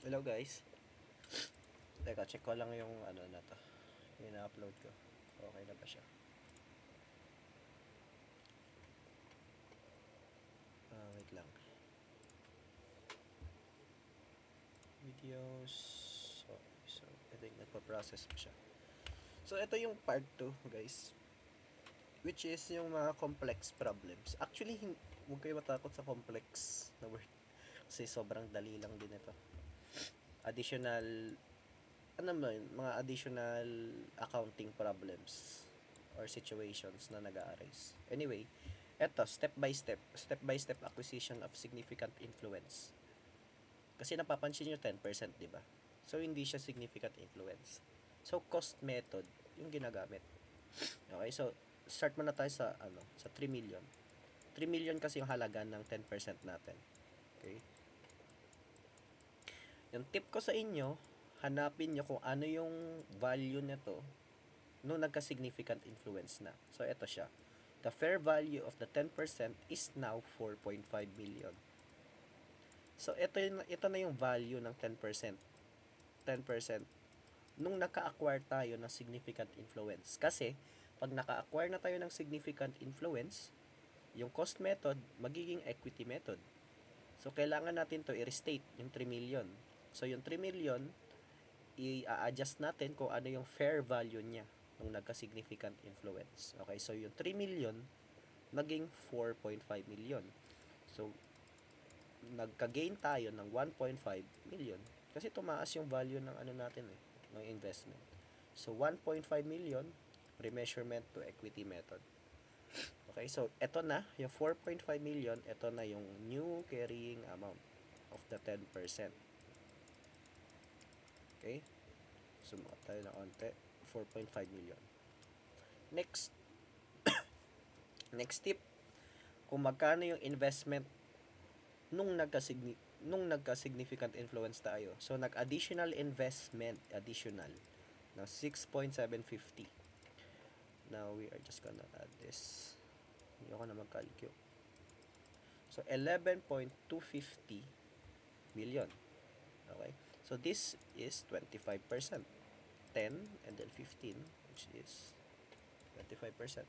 Hello guys. Teka, check ko lang yung ano na to. Yung na-upload ko. Okay na ba siya? Wait lang. Videos. So, I think nagpa-process pa siya. So, ito yung part 2 guys. Which is yung mga complex problems. Actually, huwag kayo matakot sa complex na word. Kasi sobrang dali lang din ito. Additional ano ba yun, mga additional accounting problems or situations na nag-a-arise. Anyway, eto, step by step acquisition of significant influence. Kasi napapansin nyo 10%, di ba? So, hindi siya significant influence. So, cost method yung ginagamit. Okay, so, start muna tayo sa, sa 3 million. 3 million kasi yung halaga ng 10% natin. Okay? Yung tip ko sa inyo, hanapin nyo kung ano yung value nito nung nagka-significant influence na. So, ito siya. The fair value of the 10% is now 4.5 million. So, ito na yung value ng 10%. 10% nung naka-acquire tayo ng significant influence. Kasi, pag naka-acquire na tayo ng significant influence, yung cost method, magiging equity method. So, kailangan natin to i-restate, yung 3 million. So, yung 3 million, i-adjust natin kung ano yung fair value niya nung nagka-significant influence. Okay, so yung 3 million, naging 4.5 million. So, nagka-gain tayo ng 1.5 million kasi tumaas yung value ng ano natin ng investment. So, 1.5 million, remeasurement to equity method. Okay, so eto na, yung 4.5 million, eto na yung new carrying amount of the 10%. Okay? Sumukat tayo ng onte. 4.5 million. Next. Next tip. Kung magkano yung investment nung nagka-significant influence tayo. So, nag-additional investment. Additional. Na 6.750. Now, we are just gonna add this. Hindi ako na mag-calculate. So, 11.250 million. Okay? So, this is 25%. 10 and then 15, which is 25%.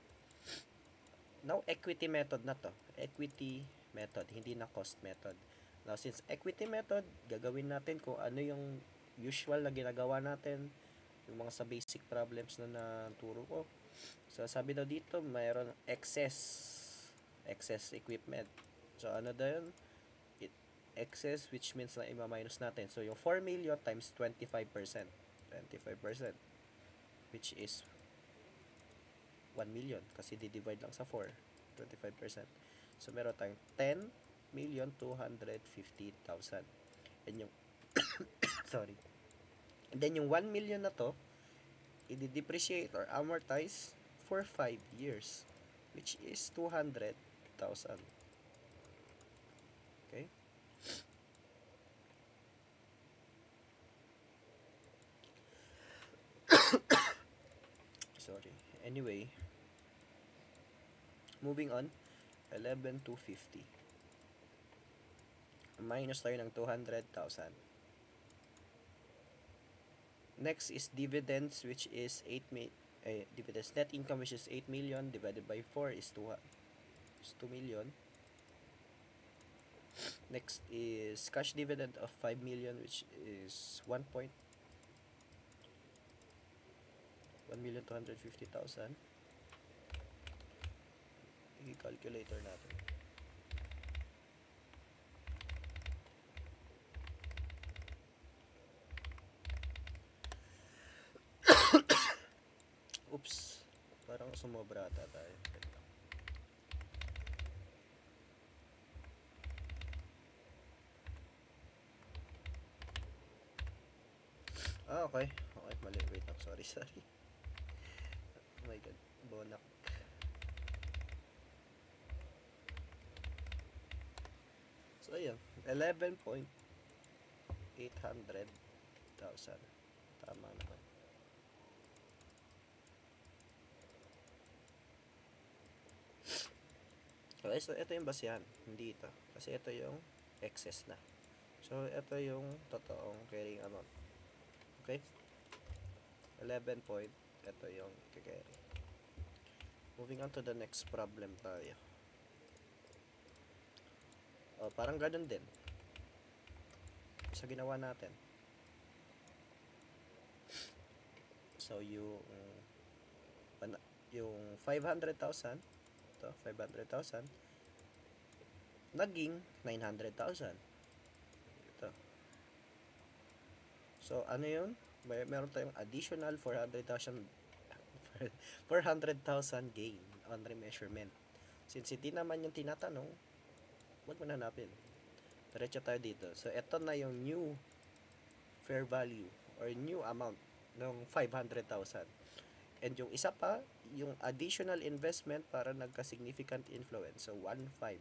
Now, equity method na to. Equity method, hindi na cost method. Now, since equity method, gagawin natin kung ano yung usual na ginagawa natin, yung mga sa basic problems na naturo ko. So, sabi daw dito, mayroon excess equipment. So, ano daw yun? Excess, which means na ima-minus natin. So, yung 4 million times 25%. 25%. Which is 1 million. Kasi di-divide lang sa 4. 25%. So, meron tayong 10,250,000. And yung, sorry. And then, yung 1 million na to, i-depreciate or amortize for 5 years. Which is 200,000. Okay? Sorry. Anyway, moving on, 11,250. Minus tayo ng 200,000. Next is dividends, which is 8 dividends. Net income, which is 8 million divided by 4 is 2 million. Next is cash dividend of 5 million, which is 1,250,000. I-calculator natin. Oops. Parang sumobra ata tayo. Okay. Okay, mali. Wait lang. Sorry. Oh my God. Bonak. So, ayan. 11,800,000. Tama naman. Okay, so ito yung basihan. Hindi ito. Kasi ito yung excess na. So, ito yung totoong carrying amount. Okay? 11 point. Ito yung carry. Moving on to the next problem tayo. Parang ganun din. Sa ginawa natin. So, yung 500,000, ito, 500,000, naging 900,000. Ito. So, ano yun? Meron tayong additional 400,000 gain on remeasurement. Since hindi naman yung tinatanong, wag mo na hanapin. Diretso tayo dito. So, ito na yung new fair value or new amount ng 500,000. And yung isa pa, yung additional investment para nagka-significant influence. So, 1.5.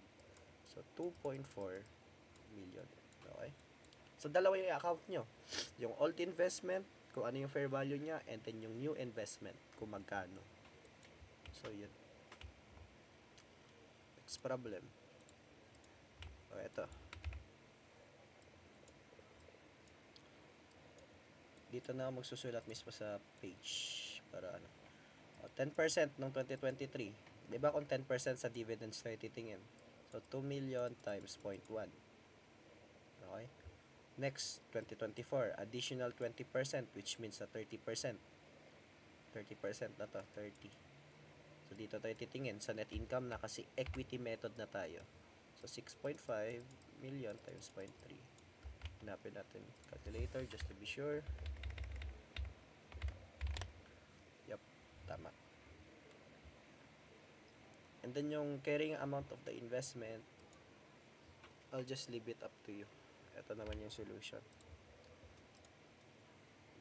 So, 2.4 million. Okay? So, dalawa yung account nyo. Yung old investment, kung ano yung fair value niya, and then yung new investment, kung magkano. So, yun. Next problem. Ito. Dito na ako magsusulat mismo sa page. Para ano. 10% ng 2023. Diba kung 10% sa dividends tayo titingin? So, 2 million times 0.1. Okay? Next, 2024. Additional 20%, which means 30%. 30% na to, 30. So, dito tayo titingin sa net income na kasi equity method na tayo. So, 6.5 million times 0.3. Hanapin natin calculator just to be sure. Yup, tama. And then yung carrying amount of the investment, I'll just leave it up to you. Ito naman yung solution.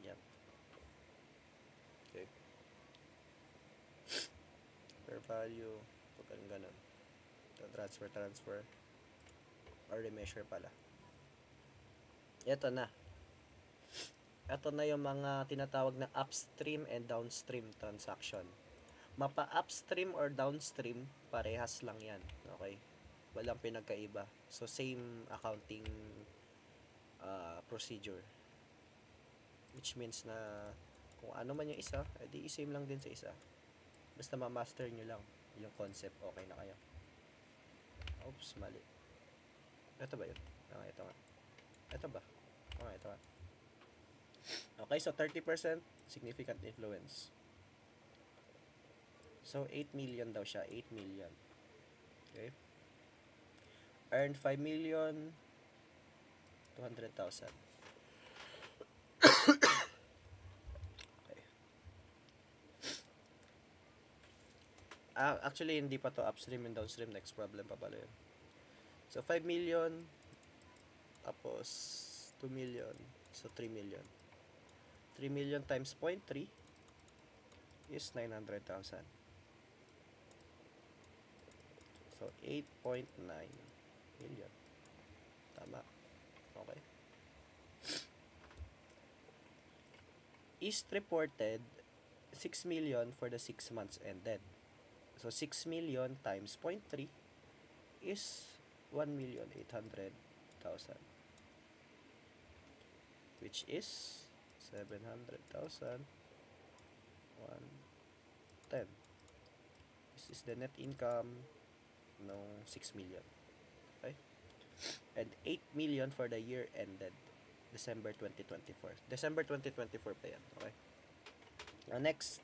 Yan. Okay. Fair value, pag ganun. Transfer, or remeasure pala. Ito na. Ito na yung mga tinatawag na upstream and downstream transaction. Mapa-upstream or downstream, parehas lang yan. Okay? Walang pinagkaiba. So, same accounting procedure. Which means na kung ano man yung isa, edi same lang din sa isa. Basta ma-master nyo lang yung concept, okay na kayo. Oops, mali. Ito ba yun? Ito nga. Ito ba? Ito nga. Okay, so 30% significant influence. So, 8 million daw siya. 8 million. Okay. Earned 5 million, 200,000. Okay. Actually, hindi pa to upstream and downstream. Next problem pa pala yun. So, 5 million, tapos 2 million. So, 3 million. 3 million times 0.3 is 900,000. So, 8.9 million. Tama. Okay. East reported 6 million for the 6 months ended. So, 6 million times 0.3 is 1,800,000. Which is 700,000. 110. This is the net income ng 6 million. Okay? And 8 million for the year ended December 2024. December 2024 pa yan. Okay? Next,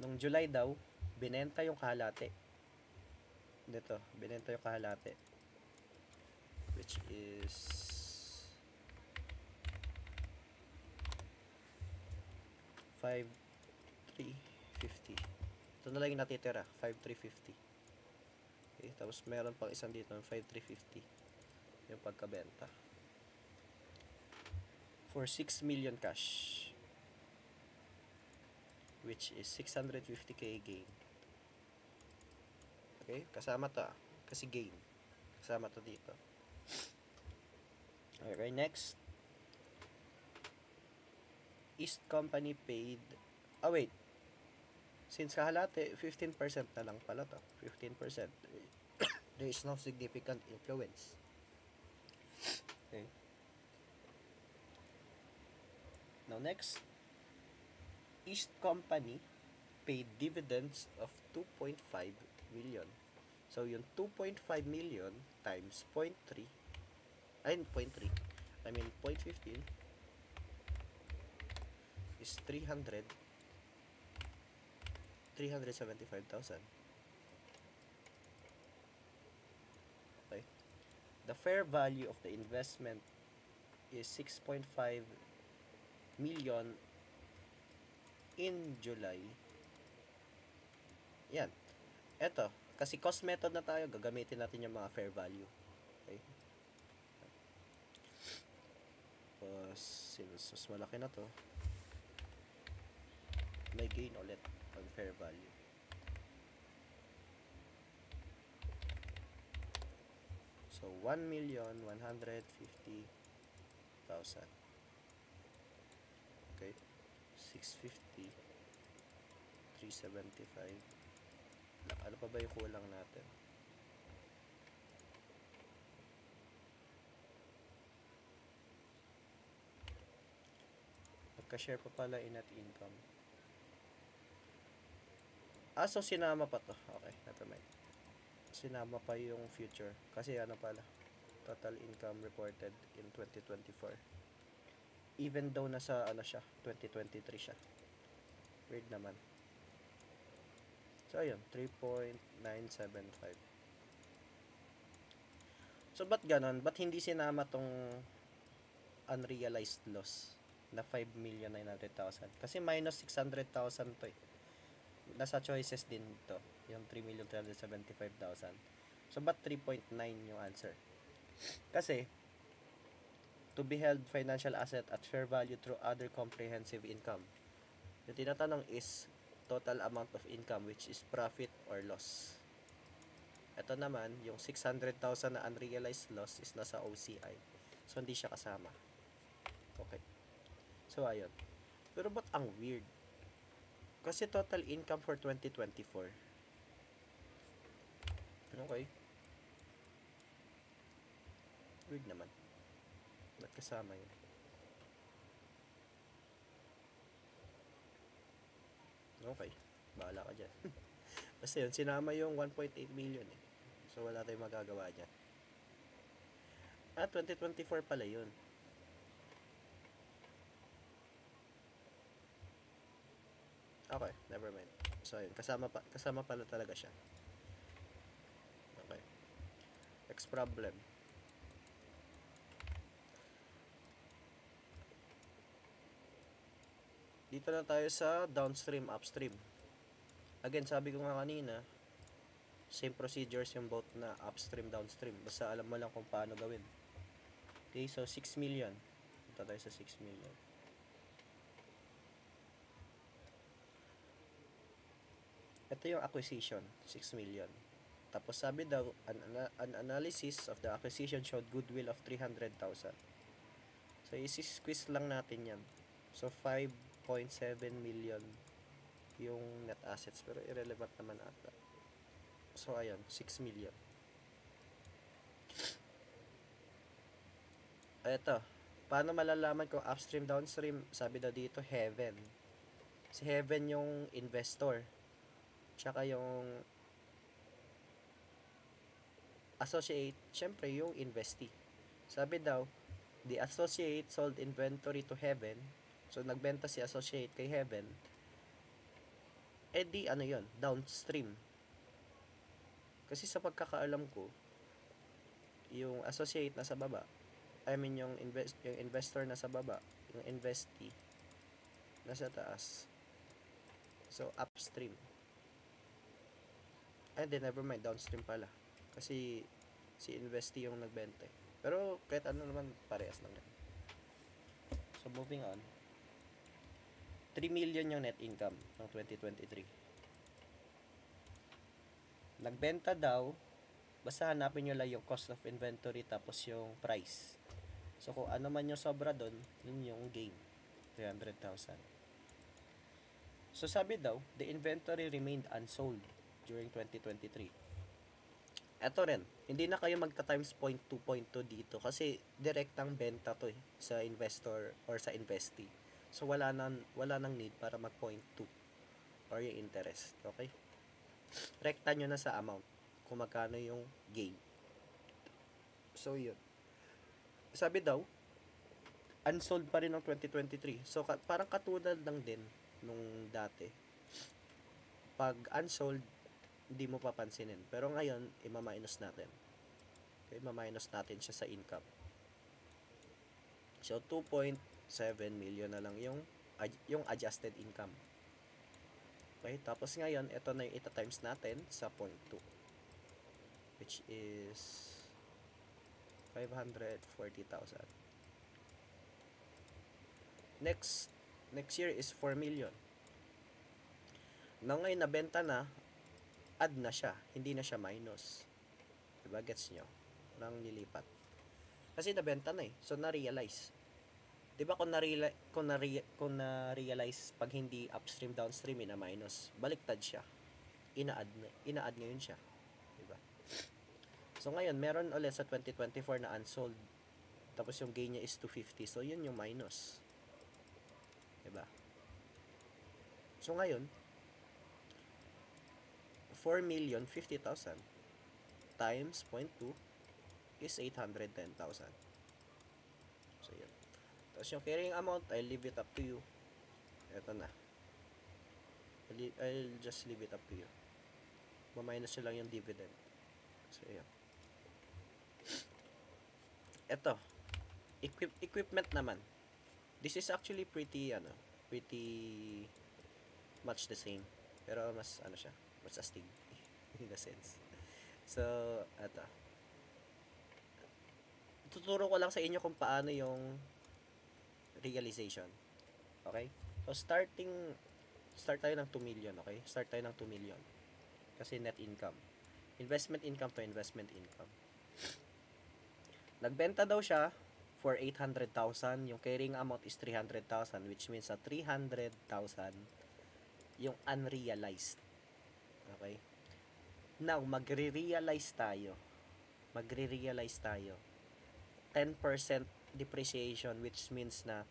nung July daw, binenta yung kahalati. Dito, binenta yung kahalati. Which is 5,350. Ito na lang yung natitira, 5,350. Okay, tapos meron pang isang dito, 5,350 yung pagkabenta for 6 million cash, which is 650k gain. Okay, kasama to kasi gain, kasama to dito. Okay, next, East Company paid, wait, since kahalati 15% na lang pala to, 15%. There is no significant influence. Okay. Now next, East Company paid dividends of 2.5 million. So yung 2.5 million times 0.3 ay 0.3 I mean 0.15 is 375,000. Okay. The fair value of the investment is 6.5 million in July. Yan. Eto, kasi cost method na tayo, gagamitin natin yung mga fair value. Okay. Tapos, since malaki na to, may gain ulit pag fair value. So, 1,150,000. Okay. 650, 375. Ano pa ba yung kulang natin? Magka-share pa pala in net income. So sinama pa to. Okay, never mind. Sinama pa yung future. Kasi ano pala, total income reported in 2024. Even though nasa ano siya, 2023 siya. Weird naman. So ayun, 3.975. So ba't ganon? Ba't hindi sinama tong unrealized loss na 5,900,000? Kasi minus 600,000 to eh. Nasa choices din to, yung 3,375,000. So ba't 3.9 yung answer? Kasi to be held financial asset at fair value through other comprehensive income. Yung tinatanong is total amount of income, which is profit or loss. Ito naman, yung 600,000 na unrealized loss is nasa OCI. So hindi siya kasama. Okay. So ayun. Pero ba't ang weird? Kasi total income for 2024. Okay. Weird naman. Ba't kasama yun? Okay. Bahala ka dyan. Kasi yun, sinama yung 1.8 million eh. So wala tayong magagawa dyan. 2024 pala yun. Okay, never mind. So yun, kasama pala talaga siya. Okay. Next problem. Dito na tayo sa downstream, upstream. Again, sabi ko nga kanina, same procedures yung both na upstream, downstream. Basta alam mo lang kung paano gawin. Okay, so 6 million. Punta tayo sa 6 million. Ito yung acquisition, 6 million. Tapos sabi daw, an analysis of the acquisition showed goodwill of 300,000. So, isi-squeeze lang natin yan. So, 5.7 million yung net assets. Pero irrelevant naman ata. So, ayun, 6 million. Ito, paano malalaman kung upstream, downstream? Sabi daw dito, Heaven. Si Heaven yung investor. Tsaka yung associate, syempre yung investee. Sabi daw, the associate sold inventory to Heaven. So, nagbenta si associate kay Heaven. Di ano yon, downstream. Kasi sa pagkakaalam ko, yung associate nasa baba, I mean yung investor nasa baba, yung investee nasa taas. So, upstream. Then never mind, downstream pala. Kasi si investee yung nagbenta. Pero kahit ano naman, parehas lang yan. So, moving on. 3 million yung net income ng 2023. Nagbenta daw, basta hanapin nyo lang yung cost of inventory tapos yung price. So, kung ano man yung sobra doon, yun yung gain. 300,000. So, sabi daw, the inventory remained unsold during 2023. Eto rin, hindi na kayo magta-times 0.2.2 dito kasi direktang benta to sa investor or sa investee. So, wala nang need para mag-point 2 or yung interest. Okay? Rekta nyo na sa amount kung magkano yung gain. So, yun. Sabi daw, unsold pa rin ng 2023. So, parang katulad lang din nung dati. Pag unsold, hindi mo papansinin. Pero ngayon, ima-minus natin. Okay, ma-minus natin siya sa income. So, 2.7 million na lang yung adjusted income. Okay, tapos ngayon, ito na yung ita-times natin sa 0.2. Which is 540,000. Next year is 4 million. Na ngayon nabenta na, add na siya, hindi na siya minus. Diba? Gets nyo? Nang nilipat. Kasi nabenta na eh. So, na-realize. Diba kung na-realize pag hindi upstream, downstream, ina-minus, baliktad siya. Ina-add ngayon siya. Diba? So, ngayon, meron ulit sa 2024 na unsold. Tapos yung gain niya is 250. So, yun yung minus. Diba? So, ngayon, 4,050,000 times 0.2 is 810,000. So, yun. Tapos yung carrying amount, I'll leave it up to you. Ito na. I'll just leave it up to you. Ma-minus nyo lang yung dividend. So, yun. Ito. Equipment naman. This is actually pretty much the same. Pero mas astig in a sense. So, ito. Tuturo ko lang sa inyo kung paano yung realization. Okay? So, start tayo ng 2 million, okay? Start tayo ng 2 million. Kasi net income. Investment income to investment income. Nagbenta daw siya for 800,000. Yung carrying amount is 300,000, which means sa 300,000 yung unrealized. Okay? Now, magre-realize tayo. 10% depreciation, which means na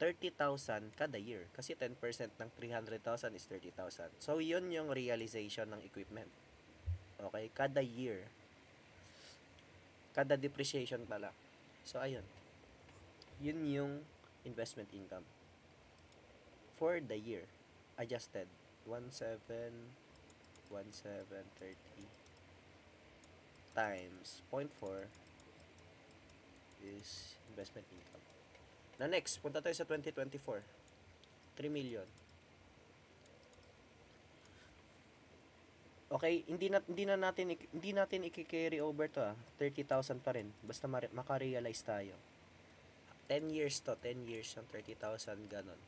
30,000 kada year. Kasi 10% ng 300,000 is 30,000. So, yun yung realization ng equipment. Okay? Kada year. Kada depreciation pala. So, ayun. Yun yung investment income. For the year. Adjusted. 1730 times 0.4 is investment income. Na next, punta tayo sa 2024. 3 million. Okay, hindi natin i-carry over to 30,000 pa rin basta maka-realize tayo. 10 years yung 30,000 ganon.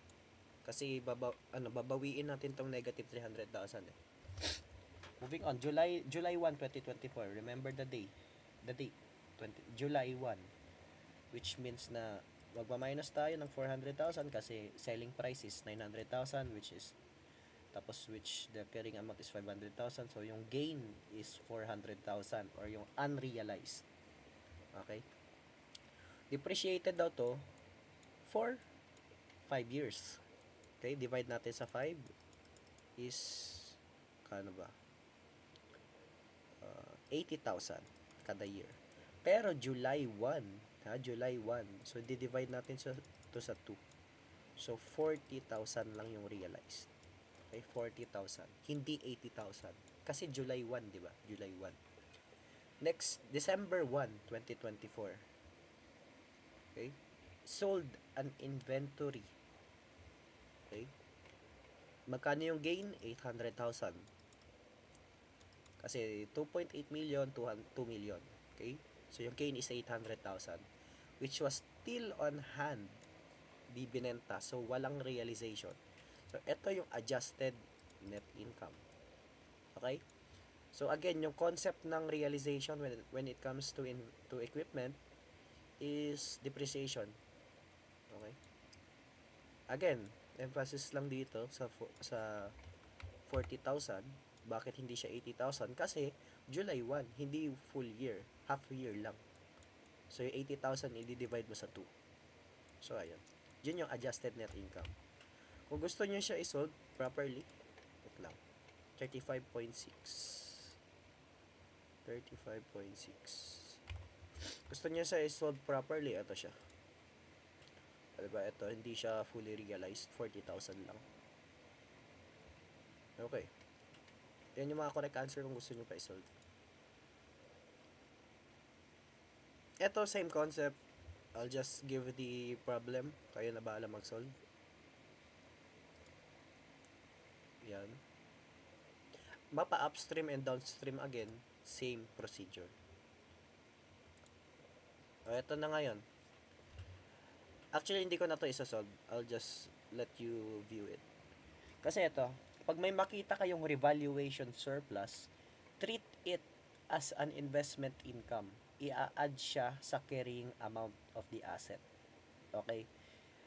Kasi babawiin natin tong negative 300,000 eh. Moving on, July 1, 2024. Remember the date. July 1. Which means na magma-minus tayo ng 400,000 kasi selling price is 900,000 which the carrying amount is 500,000. So, yung gain is 400,000 or yung unrealized. Okay? Depreciated daw to for 5 years. Okay? Divide natin sa 5 is kano ba? 80,000 kada year. Pero July 1, July 1. So, di-divide natin to sa 2. So, 40,000 lang yung realized. Okay, 40,000. Hindi 80,000. Kasi July 1, di ba? July 1. Next, December 1, 2024. Okay? Sold an inventory. Okay? Magkano yung gain? 800,000. Kasi 2.8 million to 2 million. Okay? So, yung gain is 800,000. Which was still on hand. Di binenta. So, walang realization. So, ito yung adjusted net income. Okay? So, again, yung concept ng realization when it comes to equipment is depreciation. Okay? Again, emphasis lang dito sa 40,000. Bakit hindi siya 80,000? Kasi July 1, hindi full year. Half year lang. So, yung 80,000, i-divide mo sa 2. So, ayun. Yun yung adjusted net income. Kung gusto nyo siya isolve properly, wait lang, 35.6. 35.6. Gusto niya siya isolve properly, ito siya. Diba, ito, hindi siya fully realized, 40,000 lang. Okay. Yan yung mga correct answer kung gusto nyo pa isolve. Ito, same concept. I'll just give the problem. Kayo na bahala mag-solve. Yan. Mapa upstream and downstream again, same procedure. Ito na ngayon. Actually, hindi ko na to isa-solve. I'll just let you view it. Kasi ito, pag may makita kayong revaluation surplus, treat it as an investment income. I-add siya sa carrying amount of the asset. Okay?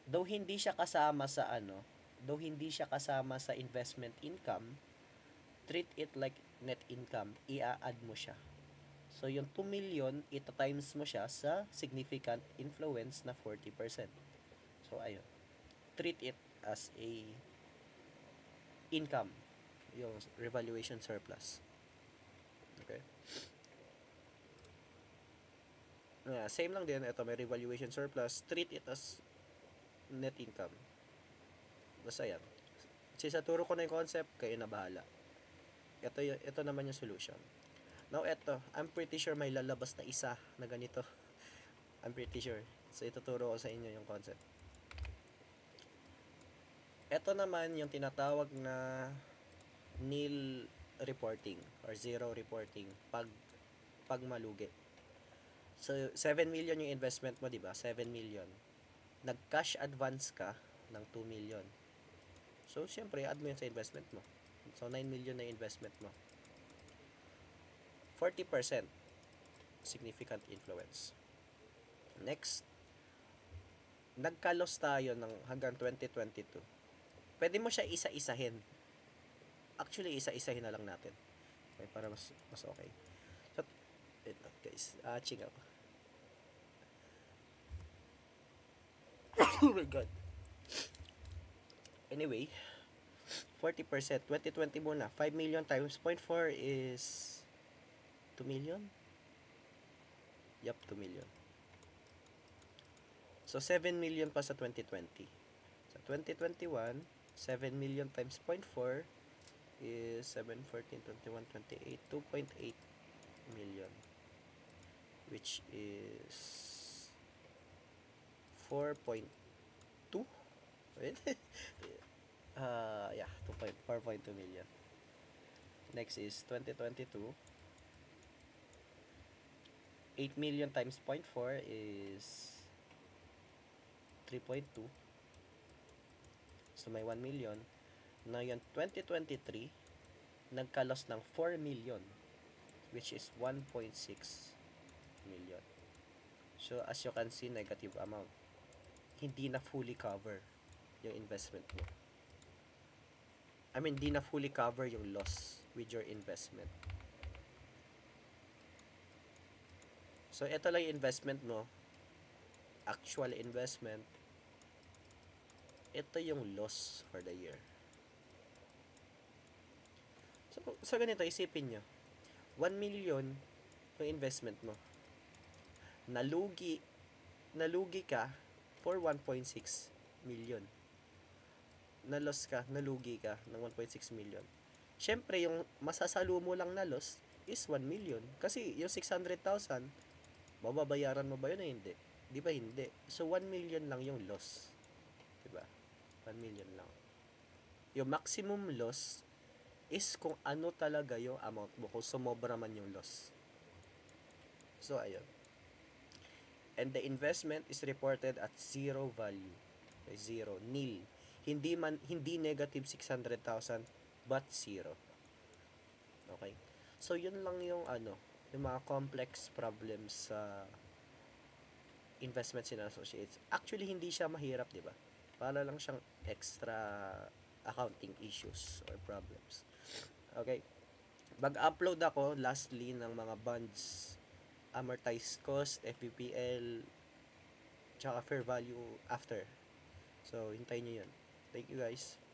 Though hindi siya kasama sa investment income, treat it like net income. I-add mo siya. So, yung 2 million, ito times mo siya sa significant influence na 40%. So, ayun. Treat it as a income, yung revaluation surplus. Okay? Same lang din. Ito, may revaluation surplus. Treat it as net income. Basta yan. Sa turo ko na yung concept, kayo na bahala. Ito naman yung solution. Now, ito, I'm pretty sure may lalabas na isa na ganito. I'm pretty sure. So, ituturo ko sa inyo yung concept. Ito naman yung tinatawag na nil reporting or zero reporting pag malugi. So, 7 million yung investment mo, di ba? 7 million. Nag-cash advance ka ng 2 million. So, syempre, add mo yun sa investment mo. So, 9 million na investment mo. 40% significant influence. Next, nagka-loss tayo ng hanggang 2022. Pwede mo siya isa-isahin. Actually, isa-isahin na lang natin. Okay, para mas okay. So, wait lang guys. Ching ako. Oh my God. Anyway, 40%. 2020 muna. 5 million times 0.4 is 2 million? Yup, 2 million. So, 7 million pa sa 2020. Sa 2021, 7 million times 0.4 is 7, 14, 21, 28, 2.8 million. Which is 4.2? Wait. Yeah, 4.2 million. Next is 2022. 8 million times 0.4 is 3.2. So, may 1 million. Now, yung 2023, nagka-loss ng 4 million, which is 1.6 million. So, as you can see, negative amount. Hindi na fully cover yung investment mo. I mean, hindi na fully cover yung loss with your investment. So, ito lang yung investment mo. Actual investment. Ito yung loss for the year. So ganito, isipin nyo. 1 million yung investment mo. Nalugi ka for 1.6 million. Nalugi ka ng 1.6 million. Siyempre, yung masasalo mo lang na loss is 1 million. Kasi yung 600,000, mababayaran mo ba yun o hindi? Di ba hindi? So, 1 million lang yung loss. Diba? 1 million lang. Yung maximum loss is kung ano talaga yung amount mo, kung sumobra man yung loss. So, ayun. And the investment is reported at zero value. Okay, zero, nil. Hindi negative 600,000, but zero. Okay? So, yun lang yung yung mga complex problems sa investments in associates. Actually, hindi siya mahirap, di ba? Para lang siyang extra accounting issues or problems. Okay. Mag-upload ako lastly ng mga bonds, amortized cost, FVPL, tsaka fair value after. So, hintayin nyo yun. Thank you guys.